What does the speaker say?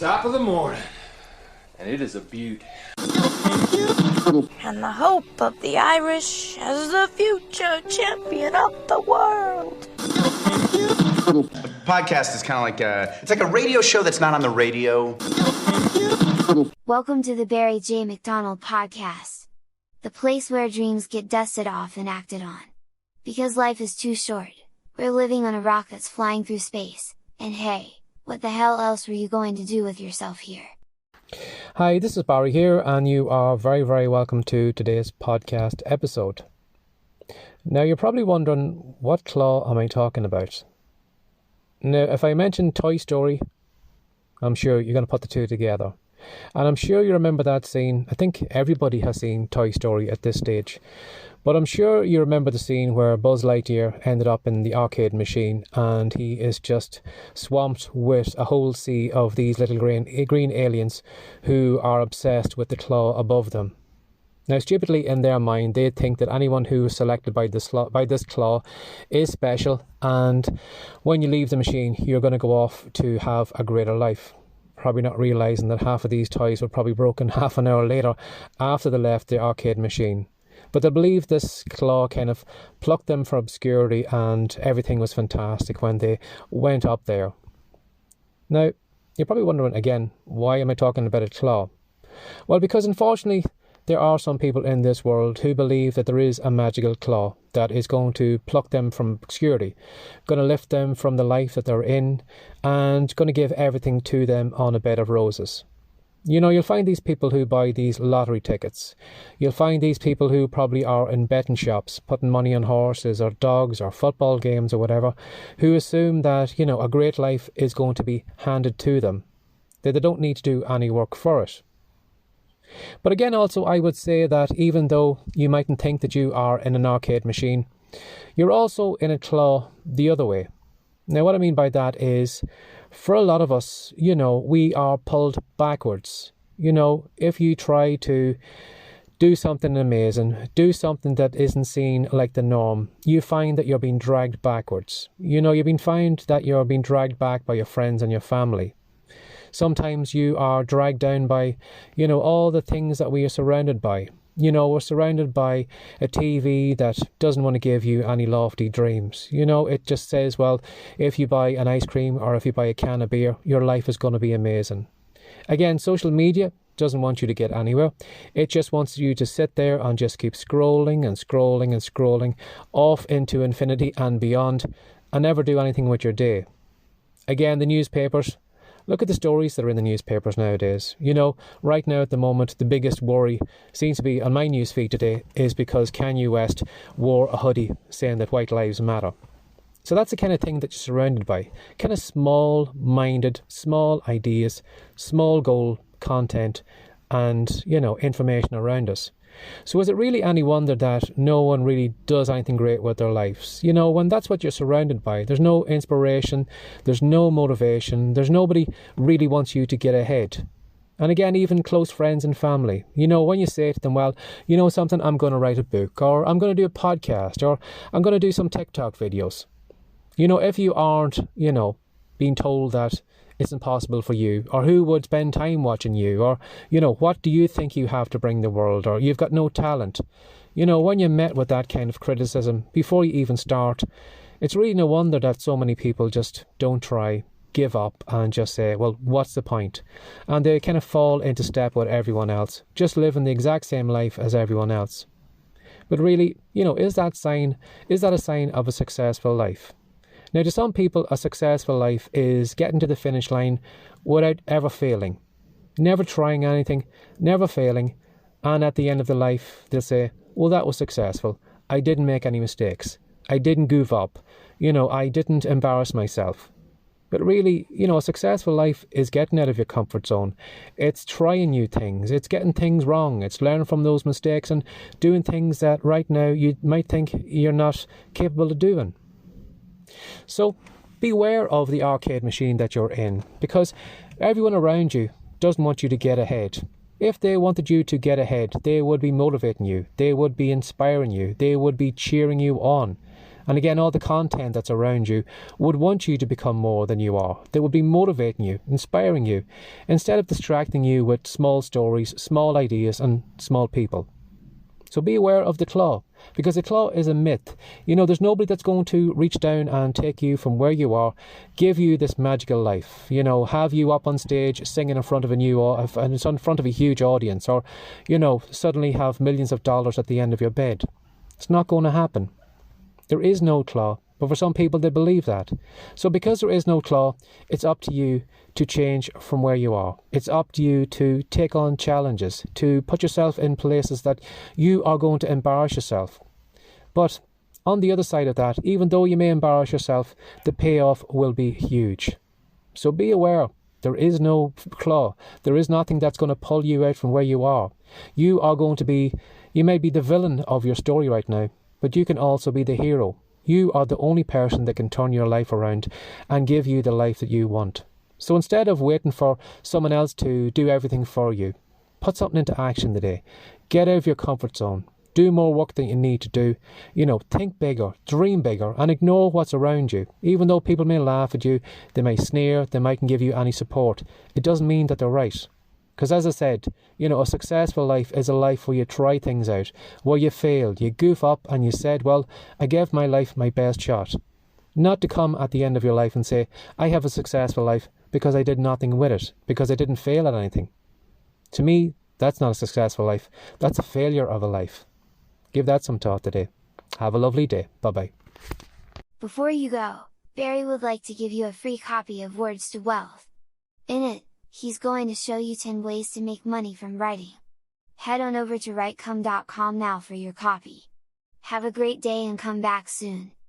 top of the morning, and it is a beaut. And the hope of the Irish as the future champion of the world. A podcast is kind of like it's like a radio show that's not on the radio. Welcome to the Barry J. McDonald podcast. The place where dreams get dusted off and acted on. Because life is too short. We're living on a rock that's flying through space, and hey, what the hell else were you going to do with yourself here? Hi, this is Barry here, and you are very, very welcome to today's podcast episode. Now, you're probably wondering, what claw am I talking about? Now, if I mention Toy Story, I'm sure you're going to put the two together. And I'm sure you remember that scene. I think everybody has seen Toy Story at this stage. But I'm sure you remember the scene where Buzz Lightyear ended up in the arcade machine and he is just swamped with a whole sea of these little green aliens who are obsessed with the claw above them. Now, stupidly in their mind, they think that anyone who is selected by this claw is special, and when you leave the machine, you're going to go off to have a greater life. Probably not realising that half of these toys were probably broken half an hour later after they left the arcade machine. But they believe this claw kind of plucked them from obscurity and everything was fantastic when they went up there. Now, you're probably wondering again, why am I talking about a claw? Well, because unfortunately, there are some people in this world who believe that there is a magical claw that is going to pluck them from obscurity, going to lift them from the life that they're in, and going to give everything to them on a bed of roses. You know, you'll find these people who buy these lottery tickets. You'll find these people who probably are in betting shops, putting money on horses or dogs or football games or whatever, who assume that, you know, a great life is going to be handed to them, that they don't need to do any work for it. But again, also, I would say that even though you mightn't think that you are in an arcade machine, you're also in a claw the other way. Now, what I mean by that is, for a lot of us, you know, we are pulled backwards. You know, if you try to do something amazing, do something that isn't seen like the norm, you find that you're being dragged backwards. You know, find that you're being dragged back by your friends and your family. Sometimes you are dragged down by, you know, all the things that we are surrounded by. You know, we're surrounded by a TV that doesn't want to give you any lofty dreams. You know, it just says, well, if you buy an ice cream or if you buy a can of beer, your life is going to be amazing. Again, social media doesn't want you to get anywhere. It just wants you to sit there and just keep scrolling and scrolling and scrolling off into infinity and beyond and never do anything with your day. Again, the newspapers. Look at the stories that are in the newspapers nowadays. You know, right now at the moment, the biggest worry seems to be on my newsfeed today is because Kanye West wore a hoodie saying that white lives matter. So that's the kind of thing that you're surrounded by. Kind of small-minded, small ideas, small goal content and, you know, information around us. So is it really any wonder that no one really does anything great with their lives? You know, when that's what you're surrounded by, there's no inspiration, there's no motivation, there's nobody really wants you to get ahead. And again, even close friends and family, you know, when you say to them, well, you know something, I'm going to write a book, or I'm going to do a podcast, or I'm going to do some TikTok videos. You know, if you aren't, you know, being told that it's impossible for you, or who would spend time watching you, or, you know, what do you think you have to bring the world, or you've got no talent. You know, when you're met with that kind of criticism before you even start, it's really no wonder that so many people just don't try, give up, and just say, well, what's the point? And they kind of fall into step with everyone else, just living the exact same life as everyone else. But really, you know, is that a sign of a successful life? Now, to some people, a successful life is getting to the finish line without ever failing, never trying anything, never failing, and at the end of the life, they'll say, well, that was successful. I didn't make any mistakes. I didn't goof up. You know, I didn't embarrass myself. But really, you know, a successful life is getting out of your comfort zone. It's trying new things. It's getting things wrong. It's learning from those mistakes and doing things that right now you might think you're not capable of doing. So beware of the arcade machine that you're in, because everyone around you doesn't want you to get ahead. If they wanted you to get ahead, they would be motivating you, they would be inspiring you, they would be cheering you on. And again, all the content that's around you would want you to become more than you are. They would be motivating you, inspiring you, instead of distracting you with small stories, small ideas, and small people. So be aware of the claw, because the claw is a myth. There's nobody that's going to reach down and take you from where you are, give you this magical life, have you up on stage singing in front of in front of a huge audience, or, suddenly have millions of dollars at the end of your bed. It's not going to happen. There is no claw, but for some people they believe that. So because there is no claw, it's up to you to change from where you are. It's up to you to take on challenges, to put yourself in places that you are going to embarrass yourself. But on the other side of that, even though you may embarrass yourself, the payoff will be huge. So be aware, there is no claw. There is nothing that's going to pull you out from where you are. You may be the villain of your story right now, but you can also be the hero. You are the only person that can turn your life around and give you the life that you want. So instead of waiting for someone else to do everything for you, put something into action today. Get out of your comfort zone. Do more work than you need to do. Think bigger, dream bigger, and ignore what's around you. Even though people may laugh at you, they may sneer, they mightn't give you any support. It doesn't mean that they're right. Because as I said, a successful life is a life where you try things out, where you failed, you goof up and you said, well, I gave my life my best shot. Not to come at the end of your life and say, I have a successful life because I did nothing with it, because I didn't fail at anything. To me, that's not a successful life. That's a failure of a life. Give that some thought today. Have a lovely day. Bye-bye. Before you go, Barry would like to give you a free copy of Words to Wealth. In it, he's going to show you 10 ways to make money from writing. Head on over to writecome.com now for your copy. Have a great day and come back soon.